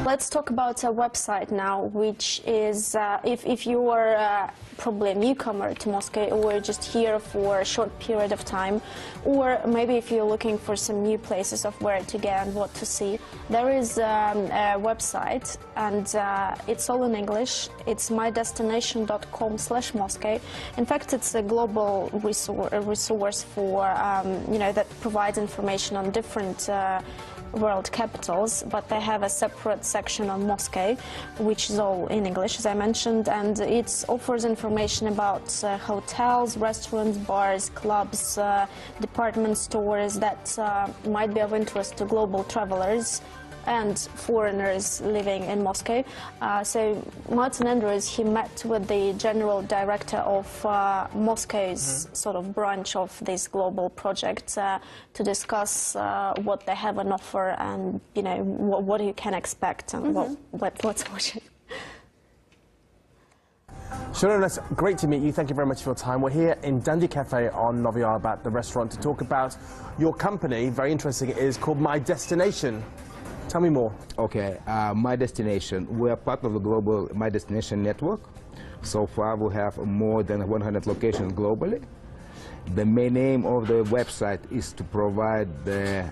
Let's talk about a website now, which is, if you are probably a newcomer to Moscow, or just here for a short period of time, or maybe if you're looking for some new places of where to go and what to see, there is a website, and it's all in English. It's mydestination.com/Moscow. In fact, it's a global resource for, you know, that provides information on different world capitals, but they have a separate section on Moscow, which is all in English, as I mentioned, and it offers information about hotels, restaurants, bars, clubs, department stores that might be of interest to global travelers and foreigners living in Moscow. So Martin Andrews, he met with the general director of Moscow's sort of branch of this global project to discuss what they have on offer and, you know, what you can expect and what's watching. Shalom, it's great to meet you. Thank you very much for your time. We're here in Dandy Cafe on Novi Arbat, the restaurant, to talk about your company. Very interesting. It is called My Destination. Tell me more. Okay, My Destination. We are part of the global My Destination network. So far, we have more than 100 locations globally. The main aim of the website is to provide the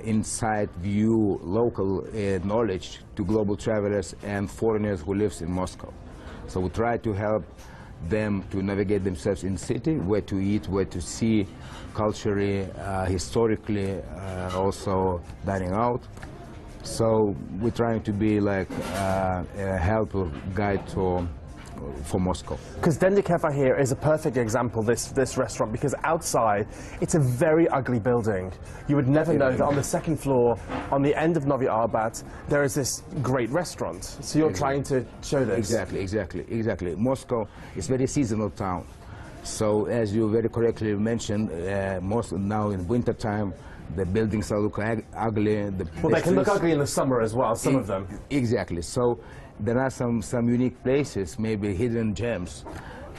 inside view, local knowledge to global travelers and foreigners who live in Moscow. So we try to help them to navigate themselves in the city, where to eat, where to see, culturally, historically, also dining out. So we're trying to be like a helper guide for Moscow. Because Dandy Cafe here is a perfect example, this restaurant, because outside it's a very ugly building. You would never know that on the second floor, on the end of Novi Arbat, there is this great restaurant. So you're trying to show this. Exactly. Moscow is a very seasonal town. So as you very correctly mentioned, Moscow now in winter time, the buildings are look ugly. Well, they can look ugly in the summer as well, some of them. Exactly. So there are some unique places, maybe hidden gems,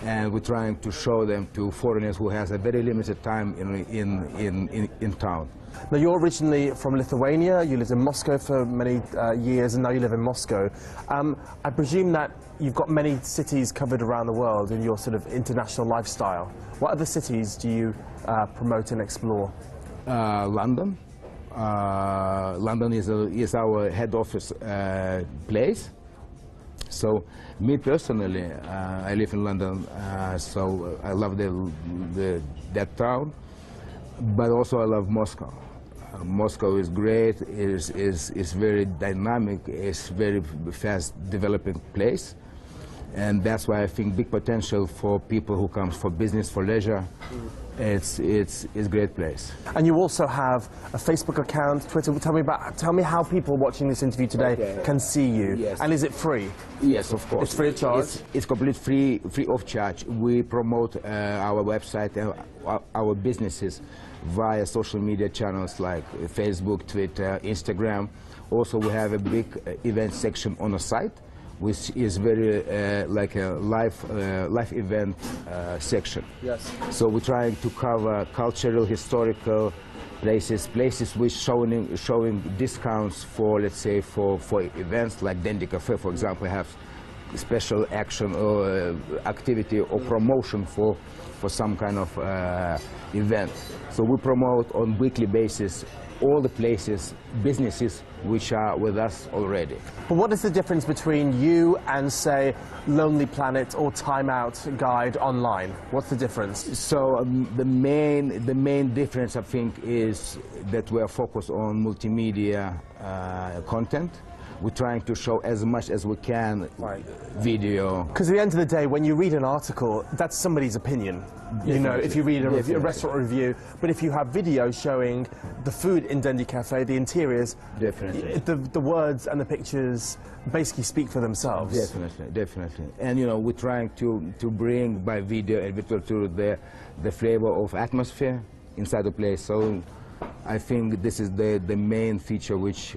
and we're trying to show them to foreigners who has a very limited time in town. Now, you're originally from Lithuania. You lived in Moscow for many years, and now you live in Moscow. I presume that you've got many cities covered around the world in your sort of international lifestyle. What other cities do you promote and explore? London. London is our head office place. So me personally, I live in London, so I love that town. But also I love Moscow. Moscow is great. Is very dynamic. It's very fast developing place. And that's why I think big potential for people who come for business, for leisure. It's a great place. And you also have a Facebook account, Twitter. Tell me how people watching this interview today can see you. Yes. And is it free? Yes, of course. It's free of charge? It's completely free of charge. We promote our website and our businesses via social media channels like Facebook, Twitter, Instagram. Also, we have a big event section on the site, which is very like a live event section. Yes. So we're trying to cover cultural, historical places which showing discounts for, let's say, for events like Dandy Cafe, for example, have special action or activity or promotion for some kind of event. So we promote on weekly basis all the places, businesses which are with us already. But what is the difference between you and, say, Lonely Planet or Time Out Guide online? What's the difference? So the main difference, I think, is that we are focused on multimedia content. We're trying to show as much as we can video. Because at the end of the day, when you read an article, that's somebody's opinion. You know, if you read a restaurant review, but if you have video showing the food in Dandy Cafe, the interiors, the words and the pictures basically speak for themselves. Definitely. And you know, we're trying to bring by video and virtual tour the flavor of atmosphere inside the place. So I think this is the main feature which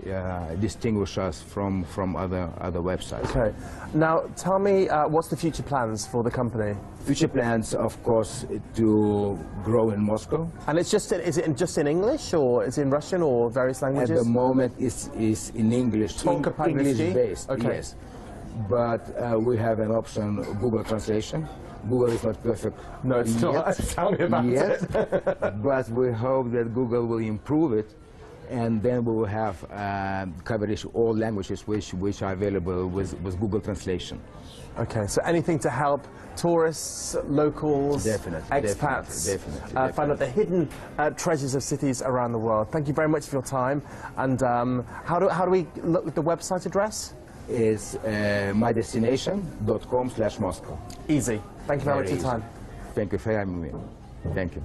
distinguishes us from other websites. Okay. Now, tell me, what's the future plans for the company? Future plans, of course, to grow in Moscow. And it's just, is it just in English, or is it in Russian, or various languages? At the moment, is in English, English-based, okay. yes. But we have an option, Google Translation. Google is not perfect. No, it's not. Tell me about it. But we hope that Google will improve it, and then we will have coverage all languages which are available with Google Translation. Okay, so anything to help tourists, locals, expats, definitely. Find out the hidden treasures of cities around the world. Thank you very much for your time. And how do we look at the website address? Is mydestination.com/Moscow. Easy. Thank you very much for your time. Thank you for having me. Thank you.